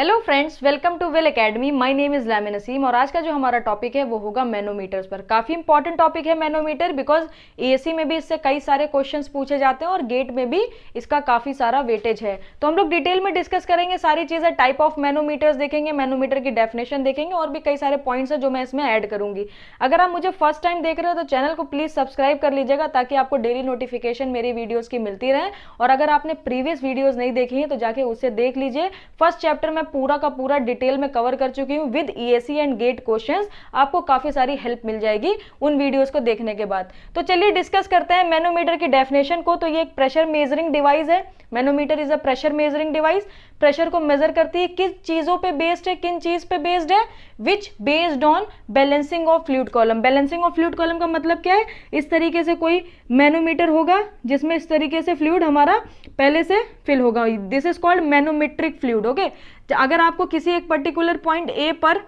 Hello friends, welcome to well academy. My name is Lamin Naseem और आज का जो हमारा टॉपिक है वो होगा मैनोमीटर्स पर। काफी इंपॉर्टेंट टॉपिक है मैनोमीटर, बिकॉज एएससी में भी इससे कई सारे क्वेश्चंस पूछे जाते हैं और गेट में भी इसका काफी सारा वेटेज है। तो हम लोग डिटेल में डिस्कस करेंगे सारी चीजें, टाइप ऑफ मैनोमीटर्स देखेंगे, मैनोमीटर की डेफिनेशन देखेंगे और भी कई सारे पॉइंट्स है जो मैं इसमें ऐड करूंगी। अगर आप मुझे फर्स्ट टाइम देख रहे हो तो चैनल को प्लीज सब्सक्राइब कर लीजिएगा ताकि आपको डेली नोटिफिकेशन मेरी वीडियोज की मिलती रहे। और अगर आपने प्रीवियस वीडियोज नहीं देखी है तो जाके उसे देख लीजिए। फर्स्ट चैप्टर में पूरा का पूरा डिटेल में कवर कर चुकी हूं with ESC and gate questions. आपको काफी सारी हेल्प मिल जाएगी उन वीडियोस को देखने के बाद। तो चलिए डिस्कस करते हैं मैनोमीटर की डेफिनेशन को। तो ये एक प्रेशर मेजरिंग डिवाइस है। Manometer is a pressure measuring device. Pressure को मेजर करती है। किस चीजों पे बेस्ड है, किन चीज पे बेस्ड है? Which based on balancing of fluid column. Balancing of fluid column का मतलब क्या है? इस तरीके से कोई मैनोमीटर होगा जिसमें इस तरीके से फ्लूइड हमारा पहले से फिल होगा। This is called manometric fluid. Okay, अगर आपको किसी एक पर्टिकुलर पॉइंट ए पर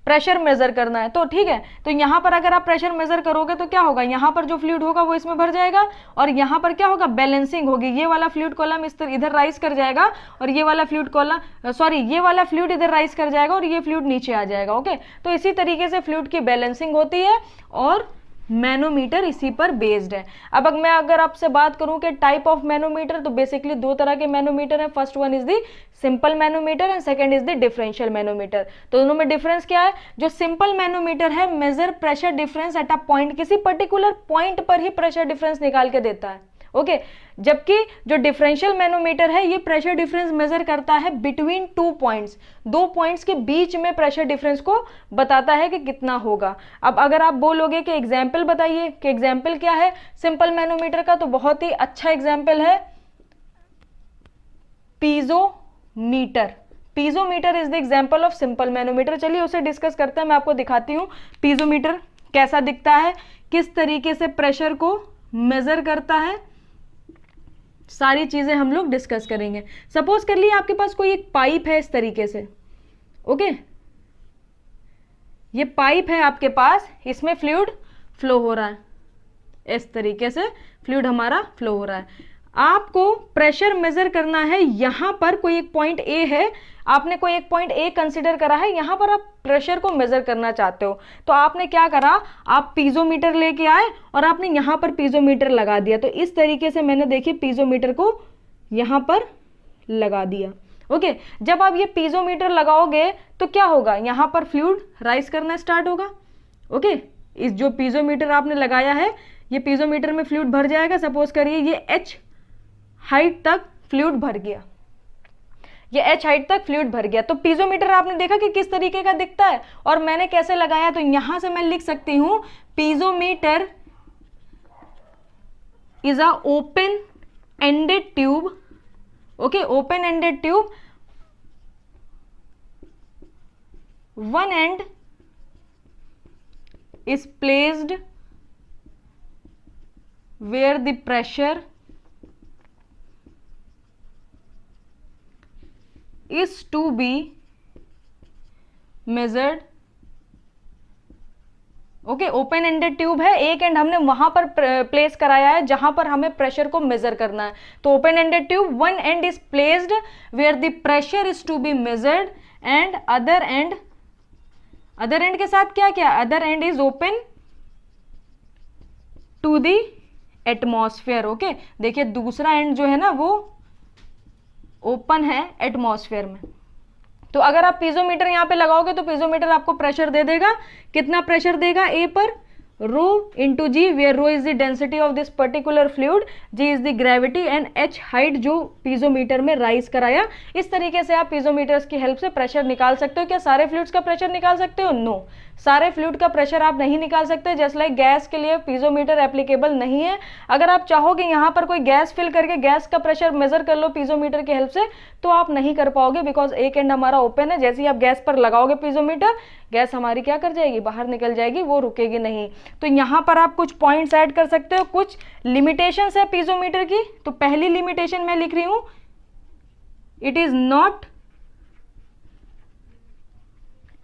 प्रेशर मेजर करना है तो ठीक है, तो यहां पर अगर आप प्रेशर मेजर करोगे तो क्या होगा, यहां पर जो फ्लूइड होगा वो इसमें भर जाएगा और यहां पर क्या होगा, बैलेंसिंग होगी। ये वाला फ्लूइड कॉलम इस इधर राइज कर जाएगा और ये वाला फ्लूइड कॉलम ये वाला फ्लूइड इधर राइज कर जाएगा और ये फ्लूइड नीचे आ जाएगा। ओके, तो इसी तरीके से फ्लूइड की बैलेंसिंग होती है और मैनोमीटर इसी पर बेस्ड है। अब मैं अगर आपसे बात करूं कि टाइप ऑफ मैनोमीटर, तो बेसिकली दो तरह के मैनोमीटर है। First one is the simple manometer and second is the differential manometer. तो दोनों में डिफरेंस क्या है? जो सिंपल मैनोमीटर है major pressure difference at a point, किसी पर्टिकुलर पॉइंट पर ही प्रेशर डिफरेंस निकाल के देता है। ओके, जबकि जो डिफरेंशियल मैनोमीटर है ये प्रेशर डिफरेंस मेजर करता है बिटवीन टू पॉइंट्स, दो पॉइंट्स के बीच में प्रेशर डिफरेंस को बताता है कि कितना होगा। अब अगर आप बोलोगे कि एग्जाम्पल बताइए कि एग्जाम्पल क्या है सिंपल मैनोमीटर का, तो बहुत ही अच्छा एग्जाम्पल है piezometer. Piezometer is the example of simple manometer. चलिए उसे डिस्कस करते हैं, मैं आपको दिखाती हूं पीजोमीटर कैसा दिखता है, किस तरीके से प्रेशर को मेजर करता है, सारी चीजें हम लोग डिस्कस करेंगे। सपोज कर लिए आपके पास कोई एक पाइप है इस तरीके से। ओके, ये पाइप है आपके पास, इसमें फ्लूइड फ्लो हो रहा है, इस तरीके से फ्लूइड हमारा फ्लो हो रहा है। आपको प्रेशर मेजर करना है। यहां पर कोई एक पॉइंट ए है, आपने कोई एक पॉइंट ए कंसीडर करा है, यहां पर आप प्रेशर को मेजर करना चाहते हो। तो आपने क्या करा, आप पीजोमीटर लेके आए और आपने यहां पर पीजोमीटर लगा दिया। तो इस तरीके से मैंने देखिए पीजोमीटर को यहां पर लगा दिया। ओके, जब आप ये पीजोमीटर लगाओगे तो क्या होगा, यहां पर फ्लूइड राइज करना स्टार्ट होगा। ओके, इस जो पीजोमीटर आपने लगाया है ये पीजोमीटर में फ्लूइड भर जाएगा। सपोज करिए ये H हाइट तक फ्लूइड भर गया, ये H हाइट तक फ्लूइड भर गया। तो पीजोमीटर आपने देखा कि किस तरीके का दिखता है और मैंने कैसे लगाया। तो यहां से मैं लिख सकती हूं piezometer is a open ended tube. Okay, open ended tube, one and is placed where the pressure is to be measured। Okay, open ended tube है, एक एंड हमने वहां पर प्लेस कराया है जहां पर हमें प्रेशर को मेजर करना है। तो open ended tube, one end is placed where the pressure is to be measured and other end के साथ क्या क्या, other end is open to the atmosphere. Okay, देखिए दूसरा एंड जो है ना वो ओपन है एटमॉस्फेयर में। तो अगर आप पीजोमीटर यहां पे लगाओगे तो पीजोमीटर आपको प्रेशर दे देगा। कितना प्रेशर देगा, ए पर rho into G, where rho is the density of this particular fluid, G is the gravity and H height जो पीजोमीटर में राइज कराया। इस तरीके से आप पीजोमीटर्स की हेल्प से प्रेशर निकाल सकते हो। क्या सारे फ्लूइड्स का प्रेशर निकाल सकते हो? नो, सारे फ्लूइड का प्रेशर आप नहीं निकाल सकते। जस्ट लाइक गैस के लिए पीजोमीटर एप्लीकेबल नहीं है। अगर आप चाहोगे यहाँ पर कोई गैस फिल करके गैस का प्रेशर मेजर कर लो पीजोमीटर की हेल्प से, तो आप नहीं कर पाओगे, बिकॉज एक एंड हमारा ओपन है। जैसे ही आप गैस पर लगाओगे पीजोमीटर, गैस हमारी क्या कर जाएगी, बाहर निकल जाएगी, वो रुकेगी नहीं। तो यहाँ पर आप कुछ पॉइंट्स ऐड कर सकते हो, कुछ लिमिटेशंस है पीजोमीटर की। तो पहली लिमिटेशन मैं लिख रही हूं, it is not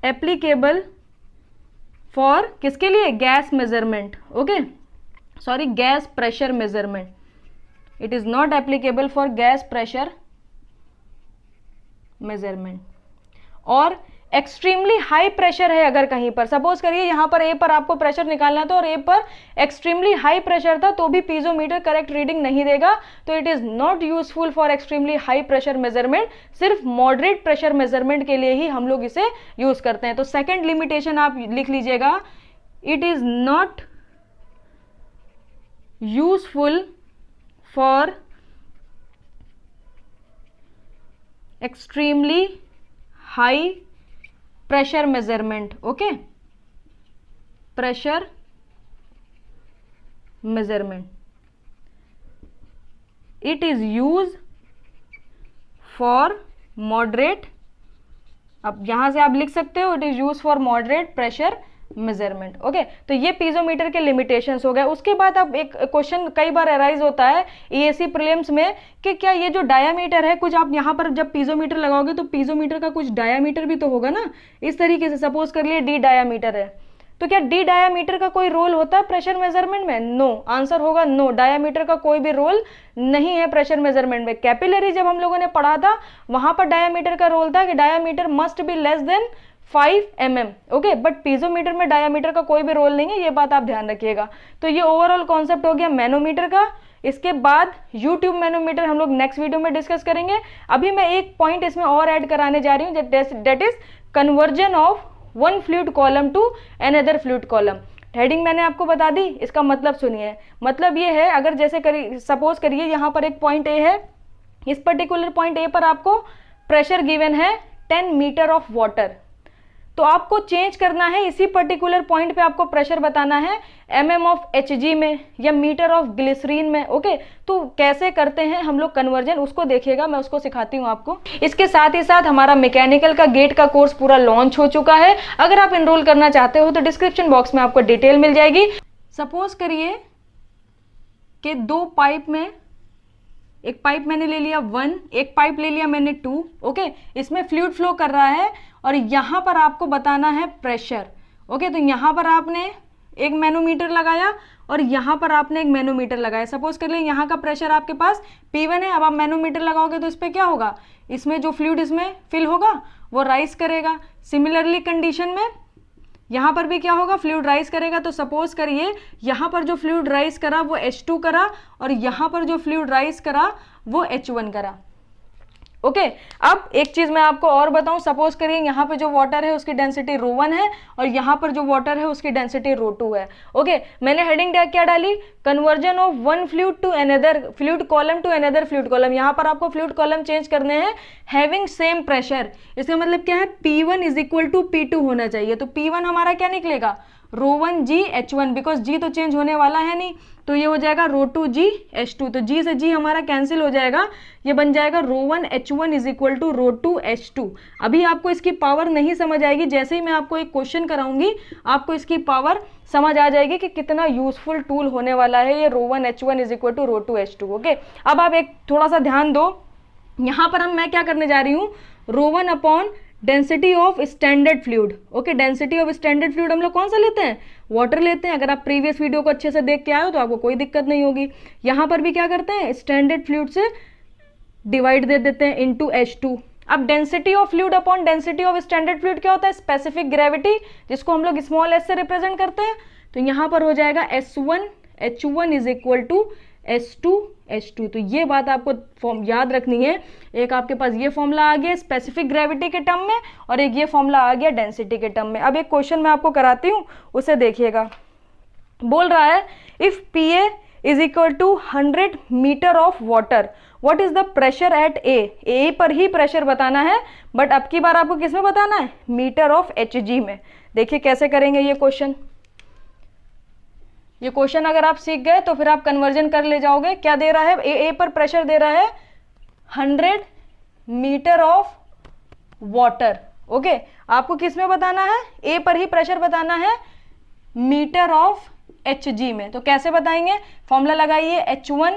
applicable for, किसके लिए, gas measurement. Okay, sorry, gas pressure measurement. It is not applicable for gas pressure measurement. और एक्सट्रीमली हाई प्रेशर है अगर कहीं पर, सपोज करिए यहां पर ए पर आपको प्रेशर निकालना था और ए पर एक्सट्रीमली हाई प्रेशर था तो भी पीजोमीटर करेक्ट रीडिंग नहीं देगा, तो it is not useful for extremely high pressure measurement. सिर्फ मॉडरेट प्रेशर मेजरमेंट के लिए ही हम लोग इसे यूज करते हैं। तो सेकेंड लिमिटेशन आप लिख लीजिएगा, it is not useful for extremely high pressure measurement. Okay, pressure measurement, it is use for moderate, अब यहां से आप लिख सकते हो it is use for moderate pressure measurement. Okay, तो ये पीजोमीटर के लिमिटेशंस हो गए। उसके बाद अब एक क्वेश्चन कई बार अराइज होता है ईएसी प्रीलिम्स में कि क्या ये जो डायामीटर है, कुछ आप यहाँ पर जब पीजोमीटर लगाओगे तो पीजोमीटर का कुछ डायामीटर भी तो होगा ना, इस तरीके से सपोज कर लिए डी डायामीटर है, तो क्या डी डायामीटर का कोई रोल होता है प्रेशर मेजरमेंट में? नो, आंसर होगा नो, डायामीटर का कोई भी रोल नहीं है प्रेशर मेजरमेंट में। कैपिलरी जब हम लोगों ने पढ़ा था वहां पर डायामीटर का रोल था कि diameter must be less than 5 mm। Okay, but piezometer में डायामीटर का कोई भी रोल नहीं है, ये बात आप ध्यान रखिएगा। तो ये ओवरऑल कॉन्सेप्ट हो गया मैनोमीटर का। इसके बाद यूट्यूब मैनोमीटर हम लोग नेक्स्ट वीडियो में डिस्कस करेंगे। अभी मैं एक पॉइंट इसमें और ऐड कराने जा रही हूँ, that is conversion of one fluid column to another fluid column. Heading मैंने आपको बता दी, इसका मतलब सुनिए। मतलब ये है, अगर जैसे सपोज करिए यहाँ पर एक पॉइंट ए है, इस पर्टिकुलर पॉइंट ए पर आपको प्रेशर गिवन है 10 मीटर ऑफ वाटर, तो आपको चेंज करना है इसी पर्टिकुलर पॉइंट पे आपको प्रेशर बताना है mm ऑफ Hg में या मीटर ऑफ ग्लिसरीन में। ओके, तो कैसे करते हैं हम लोग कन्वर्जन, उसको देखिएगा, मैं उसको सिखाती हूँ आपको। इसके साथ ही साथ हमारा मैकेनिकल का गेट का कोर्स पूरा लॉन्च हो चुका है। अगर आप एनरोल करना चाहते हो तो डिस्क्रिप्शन बॉक्स में आपको डिटेल मिल जाएगी। सपोज करिए कि दो पाइप में, एक पाइप मैंने ले लिया 1, एक पाइप ले लिया मैंने 2। ओके, इसमें फ्लूइड फ्लो कर रहा है और यहां पर आपको बताना है प्रेशर। ओके, तो यहां पर आपने एक मैनोमीटर लगाया और यहां पर आपने एक मैनोमीटर लगाया। सपोज कर ले यहाँ का प्रेशर आपके पास P1 है, अब आप मैनोमीटर लगाओगे तो इस पर क्या होगा, इसमें जो फ्लूइड इसमें फिल होगा वो राइज करेगा। सिमिलरली कंडीशन में यहाँ पर भी क्या होगा, फ्लूइड राइज करेगा। तो सपोज करिए यहाँ पर जो फ्लूइड राइज करा वो H2 करा और यहाँ पर जो फ्लूइड राइज करा वो H1 करा। ओके, अब एक चीज मैं आपको और बताऊं, सपोज करिए यहाँ पे जो वाटर है उसकी डेंसिटी ρ1 है और यहाँ पर जो वाटर है उसकी डेंसिटी ρ2 है। ओके, मैंने हेडिंग क्या डाली, conversion of one fluid to another fluid column to another fluid column. यहाँ पर आपको फ्लूइड कॉलम चेंज करने हैं हैविंग सेम प्रेशर। इसका मतलब क्या है, P1 is equal to P2 होना चाहिए। तो P1 हमारा क्या निकलेगा, ρ1G H1, बिकॉज G तो चेंज होने वाला है नहीं, तो ये हो जाएगा ρ2G H2। तो G से G हमारा कैंसिल हो जाएगा, ये बन जाएगा ρ1 H1 is equal to ρ2 H2। अभी आपको इसकी पावर नहीं समझ आएगी, जैसे ही मैं आपको एक क्वेश्चन कराऊंगी आपको इसकी पावर समझ आ जाएगी कि कितना यूजफुल टूल होने वाला है ये ρ1 H1 is equal to ρ2 H2। Okay, अब आप एक थोड़ा सा ध्यान दो, यहाँ पर मैं क्या करने जा रही हूँ, ρ1 upon density of standard fluid. Okay, density of standard fluid हम लोग कौन सा लेते हैं, वाटर लेते हैं। अगर आप प्रीवियस वीडियो को अच्छे से देख के आए हो तो आपको कोई दिक्कत नहीं होगी। यहाँ पर भी क्या करते हैं, स्टैंडर्ड फ्लूइड से डिवाइड दे देते हैं इनटू H2। अब density of fluid upon density of standard fluid क्या होता है, स्पेसिफिक ग्रेविटी, जिसको हम लोग स्मॉल s से रिप्रेजेंट करते हैं। तो यहाँ पर हो जाएगा S1 H1 is equal to S2 H2। तो ये बात आपको फॉर्म याद रखनी है, एक आपके पास ये फॉर्मूला आ गया स्पेसिफिक ग्रेविटी के टर्म में और एक ये फॉर्मूला आ गया डेंसिटी के टर्म में। अब एक क्वेश्चन मैं आपको कराती हूँ, उसे देखिएगा। बोल रहा है if PA is equal to 100 metre of water, what is the pressure at A पर ही प्रेशर बताना है, बट अब की बार आपको किस में बताना है, मीटर ऑफ Hg में। देखिए कैसे करेंगे ये क्वेश्चन। ये क्वेश्चन अगर आप सीख गए तो फिर आप कन्वर्जन कर ले जाओगे। क्या दे रहा है, ए पर प्रेशर दे रहा है 100 मीटर ऑफ वाटर। ओके, आपको किस में बताना है, ए पर ही प्रेशर बताना है मीटर ऑफ Hg में। तो कैसे बताएंगे, फॉर्मूला लगाइए, H1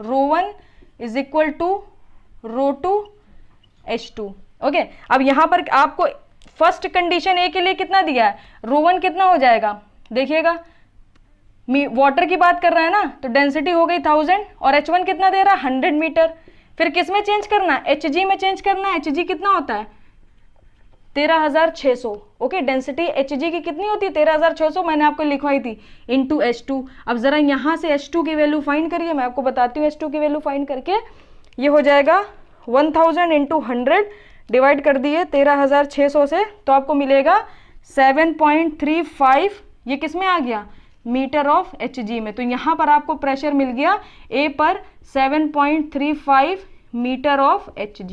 ρ1 is equal to ρ2 H2। Okay, अब यहां पर आपको फर्स्ट कंडीशन ए के लिए कितना दिया है, ρ1 कितना हो जाएगा, देखिएगा वाटर की बात कर रहा है ना, तो डेंसिटी हो गई 1000 और H1 कितना दे रहा है 100 मीटर। फिर किस में चेंज करना है, Hg में चेंज करना है। Hg कितना होता है 13,600। ओके, डेंसिटी Hg की कितनी होती है 13,600, मैंने आपको लिखवाई थी, इंटू H2। अब जरा यहाँ से H2 की वैल्यू फाइंड करिए, मैं आपको बताती हूँ H2 की वैल्यू फाइंड करके। ये हो जाएगा 1000 इंटू 100 डिवाइड कर दिए 13,600 से, तो आपको मिलेगा 7.35। ये किस में आ गया, मीटर ऑफ Hg में। तो यहाँ पर आपको प्रेशर मिल गया A पर 7.35 मीटर ऑफ Hg।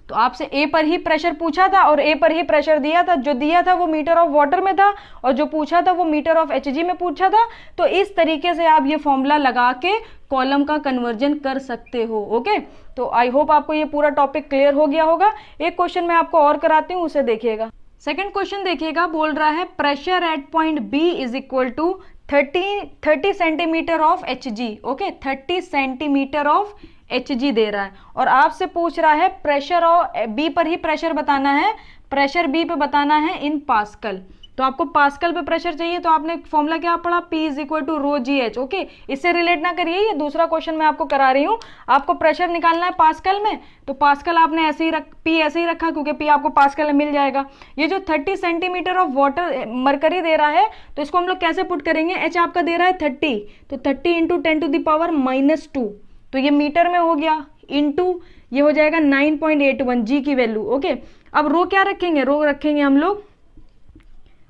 तो आपसे A पर ही प्रेशर पूछा था और A पर ही प्रेशर दिया था, जो दिया था वो मीटर ऑफ वाटर में था और जो पूछा था वो मीटर ऑफ Hg में पूछा था। तो इस तरीके से आप ये फॉर्मूला लगा के कॉलम का कन्वर्जन कर सकते हो। ओके, तो आई होप आपको ये पूरा टॉपिक क्लियर हो गया होगा। एक क्वेश्चन मैं आपको और कराती हूँ, उसे देखिएगा। सेकेंड क्वेश्चन देखिएगा, बोल रहा है pressure at point B is equal to 30 centimetre of Hg। Okay, 30 centimetre of Hg दे रहा है और आपसे पूछ रहा है प्रेशर और बी पर ही प्रेशर बताना है, प्रेशर बी पे बताना है इन पास्कल। तो आपको पास्कल पे प्रेशर चाहिए, तो आपने फॉर्मूला क्या पढ़ा, P is equal to rho g h. Okay, इससे रिलेट ना करिए, ये दूसरा क्वेश्चन मैं आपको करा रही हूँ। आपको प्रेशर निकालना है पास्कल में, तो पास्कल आपने ऐसे ही P ऐसे ही रखा क्योंकि P आपको पास्कल में मिल जाएगा। ये जो 30 सेंटीमीटर ऑफ वाटर मरकरी दे रहा है, तो इसको हम लोग कैसे पुट करेंगे, H आपका दे रहा है 30, तो 30 इंटू 10⁻⁻², तो ये मीटर में हो गया, इंटू ये हो जाएगा 9.81 जी की वैल्यू। ओके, अब रो क्या रखेंगे, रो रखेंगे हम लोग,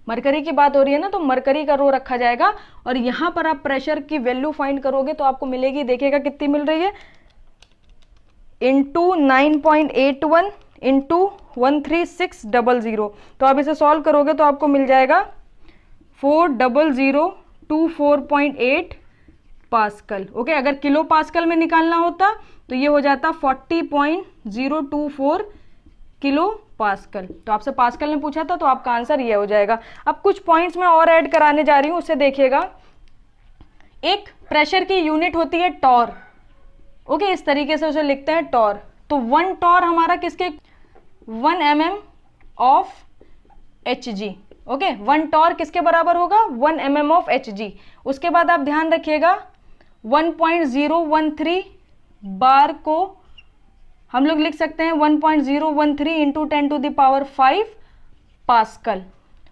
मरकरी की बात हो रही है ना, तो मरकरी का रो रखा जाएगा और यहां पर आप प्रेशर की वैल्यू फाइंड करोगे तो आपको मिलेगी, देखिएगा कितनी मिल रही है, इंटू 9.81 इंटू 13600। तो आप इसे सॉल्व करोगे तो आपको मिल जाएगा 40024.8 पास्कल। ओके, अगर किलो पास्कल में निकालना होता तो ये हो जाता 40.024 किलो पास्कल। तो आपसे पास्कल ने पूछा था तो आपका आंसर ये हो जाएगा। अब कुछ पॉइंट्स मैं और ऐड कराने जा रही हूं, उससे देखिएगा। एक प्रेशर की यूनिट होती है टॉर। ओके, इस तरीके से उसे लिखते हैं टॉर। तो 1 टॉर हमारा किसके, 1 mm of Hg। Okay, 1 torr किसके बराबर होगा, 1 mm ऑफ Hg। उसके बाद आप ध्यान रखिएगा 1.013 बार को हम लोग लिख सकते हैं 1.013 इंटू 10⁵ पास्कल।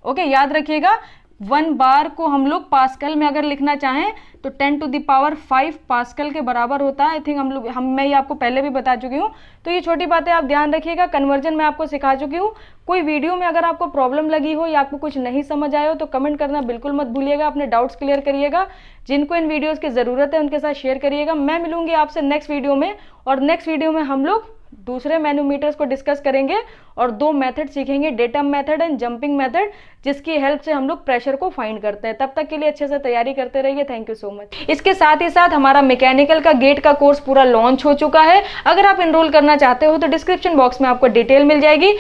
ओके, याद रखिएगा 1 बार को हम लोग पास्कल में अगर लिखना चाहें तो 10⁵ पास्कल के बराबर होता है। आई थिंक मैं ये आपको पहले भी बता चुकी हूँ, तो ये छोटी बातें आप ध्यान रखिएगा। कन्वर्जन मैं आपको सिखा चुकी हूँ। कोई वीडियो में अगर आपको प्रॉब्लम लगी हो या आपको कुछ नहीं समझ आया हो तो कमेंट करना बिल्कुल मत भूलिएगा, अपने डाउट्स क्लियर करिएगा। जिनको इन वीडियोस की ज़रूरत है उनके साथ शेयर करिएगा। मैं मिलूंगी आपसे नेक्स्ट वीडियो में, और नेक्स्ट वीडियो में हम लोग दूसरे मैनोमीटर्स को डिस्कस करेंगे और 2 मेथड सीखेंगे, datum method and jumping method, जिसकी हेल्प से हम लोग प्रेशर को फाइंड करते हैं। तब तक के लिए अच्छे से तैयारी करते रहिए। Thank you so much. इसके साथ ही साथ हमारा मैकेनिकल का गेट का कोर्स पूरा लॉन्च हो चुका है। अगर आप एनरोल करना चाहते हो तो डिस्क्रिप्शन बॉक्स में आपको डिटेल मिल जाएगी।